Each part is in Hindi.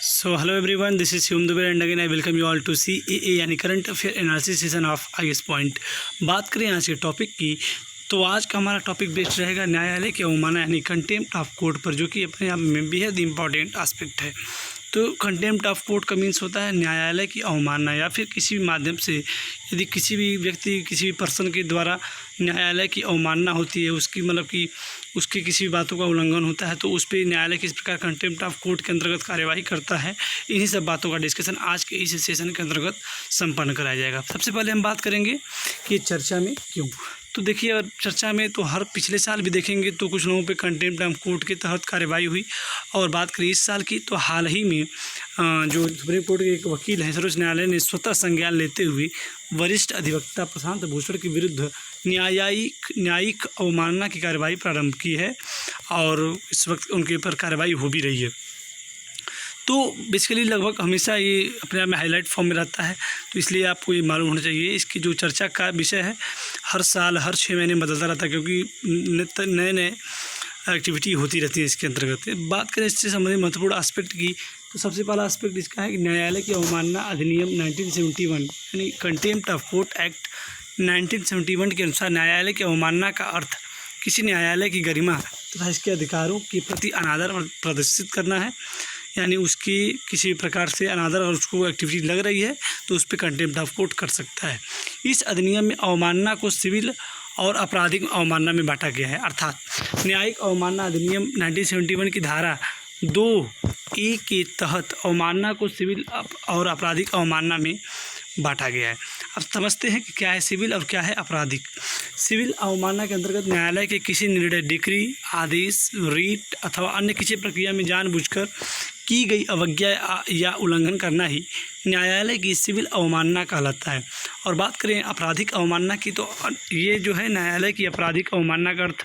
So hello everyone, this is Shivam Dubey and again I welcome you all to CAA यानी current affair analysis session of IAS point. बात करें आज के टॉपिक की, तो आज का हमारा टॉपिक बेस्ड रहेगा न्यायालय के अवमानना यानी कंटेम्प्ट ऑफ कोर्ट पर, जो कि अपने आप में बेहद इंपॉर्टेंट एस्पेक्ट है। तो कंटेम्प्ट ऑफ कोर्ट का मीन्स होता है न्यायालय की अवमानना, या फिर किसी भी माध्यम से यदि किसी भी व्यक्ति किसी भी पर्सन के द्वारा न्यायालय की अवमानना होती है, उसकी मतलब कि उसकी किसी भी बातों का उल्लंघन होता है, तो उस पर न्यायालय किस प्रकार कंटेम्प्ट ऑफ कोर्ट के अंतर्गत कार्यवाही करता है, इन्हीं सब बातों का डिस्कशन आज के इस सेशन के अंतर्गत संपन्न कराया जाएगा। सबसे पहले हम बात करेंगे कि चर्चा में क्यों। तो देखिए, अगर चर्चा में तो हर पिछले साल भी देखेंगे तो कुछ लोगों पे कंटेम्प्ट ऑफ कोर्ट के तहत कार्रवाई हुई, और बात करें इस साल की तो हाल ही में जो सुप्रीम कोर्ट के एक वकील हैं, सर्वोच्च न्यायालय ने स्वतः संज्ञान लेते हुए वरिष्ठ अधिवक्ता प्रशांत भूषण के विरुद्ध न्यायिक अवमानना की कार्रवाई प्रारंभ की है, और इस वक्त उनके ऊपर कार्रवाई हो भी रही है। तो बेसिकली लगभग हमेशा ये अपने आप में हाईलाइट फॉर्म में रहता है, तो इसलिए आपको ये मालूम होना चाहिए। इसकी जो चर्चा का विषय है हर साल हर 6 महीने में बदलता रहता है, क्योंकि नए एक्टिविटी होती रहती है इसके अंतर्गत। बात करें इससे संबंधित महत्वपूर्ण एस्पेक्ट की, तो सबसे पहला एस्पेक्ट इसका है कि न्यायालय की अवमानना अधिनियम 1971 यानी कंटेम्प्ट ऑफ कोर्ट एक्ट 1971 के अनुसार न्यायालय की अवमानना का अर्थ किसी न्यायालय की गरिमा तथा इसके अधिकारों के प्रति अनादर प्रदर्शित करना है, यानी उसकी किसी प्रकार से अनादर और उसको एक्टिविटी लग रही है तो उस पर कंटेम्प्ट ऑफ कोर्ट कर सकता है। इस अधिनियम में अवमानना को सिविल और आपराधिक अवमानना में बांटा गया है, अर्थात न्यायिक अवमानना अधिनियम 1971 की धारा 2A के तहत अवमानना को सिविल और आपराधिक अवमानना में बांटा गया है। अब समझते हैं कि क्या है सिविल और क्या है आपराधिक। सिविल अवमानना के अंतर्गत न्यायालय के किसी निर्णय, डिक्री, आदेश, रीट अथवा अन्य किसी प्रक्रिया में जानबूझकर की गई अवज्ञा या उल्लंघन करना ही न्यायालय की सिविल अवमानना कहलाता है। और बात करें आपराधिक अवमानना की, तो ये जो है न्यायालय की आपराधिक अवमानना का अर्थ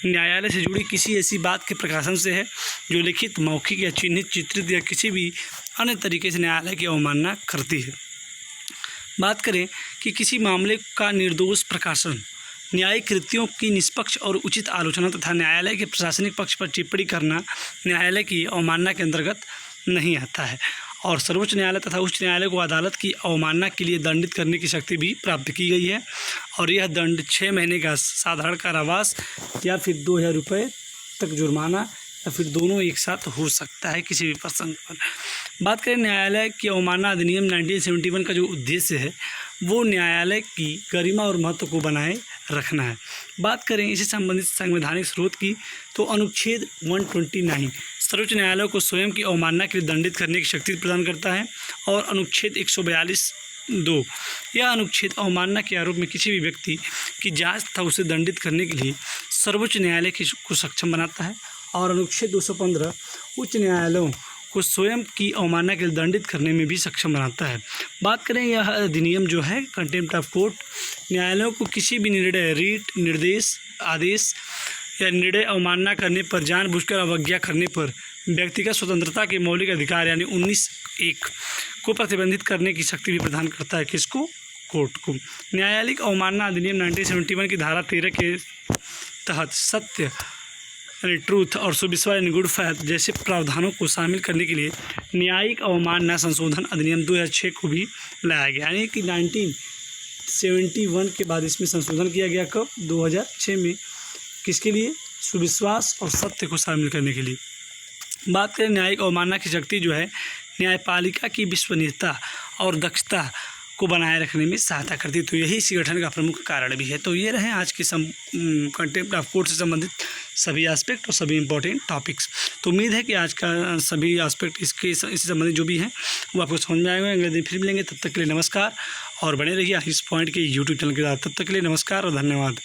न्यायालय से जुड़ी किसी ऐसी बात के प्रकाशन से है जो लिखित, मौखिक या चिन्हित, चित्रित या किसी भी अन्य तरीके से न्यायालय की अवमानना करती है। बात करें कि किसी मामले का निर्दोष प्रकाशन, न्यायिक कृत्यों की निष्पक्ष और उचित आलोचना तथा न्यायालय के प्रशासनिक पक्ष पर टिप्पणी करना न्यायालय की अवमानना के अंतर्गत नहीं आता है। और सर्वोच्च न्यायालय तथा उच्च न्यायालय को अदालत की अवमानना के लिए दंडित करने की शक्ति भी प्राप्त की गई है, और यह दंड 6 महीने का साधारण कारावास या फिर 2000 रुपये तक जुर्माना या फिर दोनों एक साथ हो सकता है किसी भी प्रसंग पर। बात करें न्यायालय की अवमानना अधिनियम 1971 का जो उद्देश्य है वो न्यायालय की गरिमा और महत्व को बनाए रखना है। बात करें इसी संबंधित संवैधानिक स्रोत की, तो अनुच्छेद 129 सर्वोच्च न्यायालय को स्वयं की अवमानना के लिए दंडित करने की शक्ति प्रदान करता है, और अनुच्छेद 142(2) यह अनुच्छेद अवमानना के आरोप में किसी भी व्यक्ति की जांच तथा उसे दंडित करने के लिए सर्वोच्च न्यायालय को सक्षम बनाता है, और अनुच्छेद 215 उच्च न्यायालयों को स्वयं की अवमानना के लिए दंडित करने में भी सक्षम बनाता है। बात करें यह अधिनियम जो है कंटेम्प्ट ऑफ कोर्ट न्यायालयों को किसी भी निर्णय, रीट, निर्देश, आदेश या निर्णय अवमानना करने पर, जानबूझकर अवज्ञा करने पर व्यक्तिगत स्वतंत्रता के मौलिक अधिकार यानी 19(1) को प्रतिबंधित करने की शक्ति भी प्रदान करता है। किसको? कोर्ट को। न्यायालयिक अवमानना अधिनियम 1971 की धारा 13 के तहत सत्य यानी ट्रूथ और सुविश्वास यानी गुड फेथ जैसे प्रावधानों को शामिल करने के लिए न्यायिक अवमानना संशोधन अधिनियम 2006 को भी लाया गया, यानी कि 1971 के बाद इसमें संशोधन किया गया। कब? 2006 में। किसके लिए? सुविश्वास और सत्य को शामिल करने के लिए। बात करें न्यायिक अवमानना की शक्ति जो है न्यायपालिका की विश्वसनीयता और दक्षता को बनाए रखने में सहायता करती है, तो यही इस गठन का प्रमुख कारण भी है। तो ये रहे आज के कंटेम्प्ट ऑफ कोर्ट से संबंधित सभी एस्पेक्ट और सभी इंपॉर्टेंट टॉपिक्स। तो उम्मीद है कि आज का सभी एस्पेक्ट इससे संबंधित जो भी हैं वो आपको समझ में आएंगे। अगले दिन फिर मिलेंगे, तब तक के लिए नमस्कार, और बने रहिए इस पॉइंट के यूट्यूब चैनल के साथ। तब तक के लिए नमस्कार और धन्यवाद।